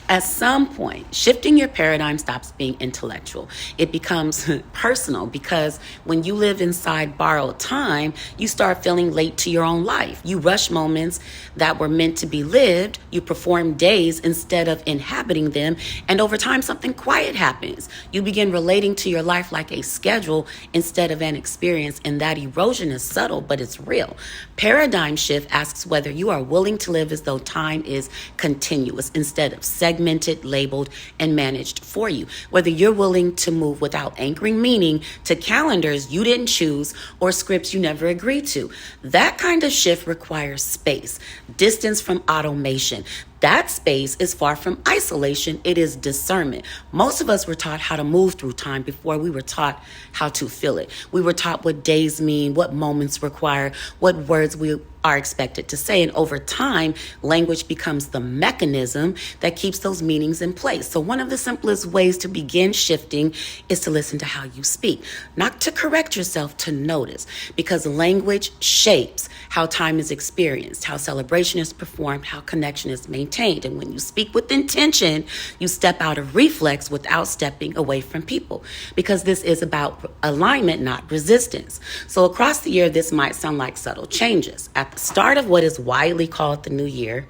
At some point, shifting your paradigm stops being intellectual. It becomes personal because when you live inside borrowed time, you start feeling late to your own life. You rush moments that were meant to be lived. You perform days instead of inhabiting them. And over time, something quiet happens. You begin relating to your life like a schedule instead of an experience. And that erosion is subtle, but it's real. Paradigm shift asks whether you are willing to live as though time is continuous instead of segmented, labeled, and managed for you. Whether you're willing to move without anchoring meaning to calendars you didn't choose or scripts you never agreed to. That kind of shift requires space, distance from automation. That space is far from isolation. It is discernment. Most of us were taught how to move through time before we were taught how to feel it. We were taught what days mean, what moments require, what words we are expected to say. And over time, language becomes the mechanism that keeps those meanings in place. So one of the simplest ways to begin shifting is to listen to how you speak, not to correct yourself, to notice, because language shapes how time is experienced, how celebration is performed, how connection is maintained. And when you speak with intention, you step out of reflex without stepping away from people, because this is about alignment, not resistance. So across the year, this might sound like subtle changes. At the start of what is widely called the new year,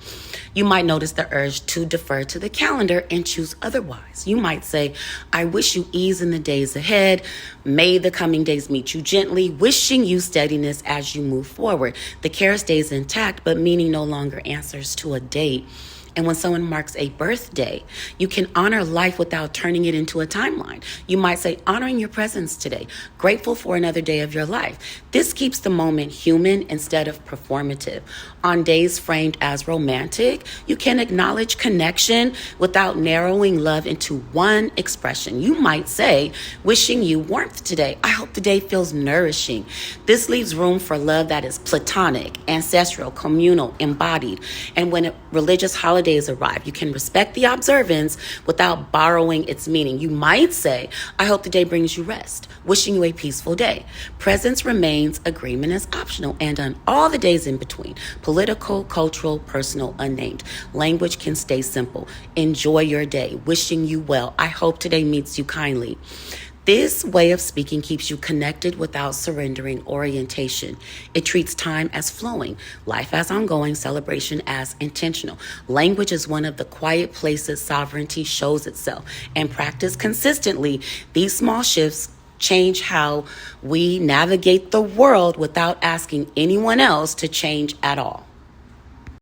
you might notice the urge to defer to the calendar and choose otherwise. You might say, I wish you ease in the days ahead. May the coming days meet you gently, wishing you steadiness as you move forward. The care stays intact, but meaning no longer answers to a date. And when someone marks a birthday, you can honor life without turning it into a timeline. You might say, honoring your presence today, grateful for another day of your life. This keeps the moment human instead of performative. On days framed as romantic, you can acknowledge connection without narrowing love into one expression. You might say, wishing you warmth today. I hope the day feels nourishing. This leaves room for love that is platonic, ancestral, communal, embodied. And when religious holidays arrive, you can respect the observance without borrowing its meaning. You might say, I hope the day brings you rest, wishing you a peaceful day. Presence remains, agreement is optional, and on all the days in between, political, cultural, personal, unnamed, language can stay simple. Enjoy your day, wishing you well. I hope today meets you kindly. This way of speaking keeps you connected without surrendering orientation. It treats time as flowing, life as ongoing, celebration as intentional. Language is one of the quiet places sovereignty shows itself, and practice consistently. These small shifts change how we navigate the world without asking anyone else to change at all.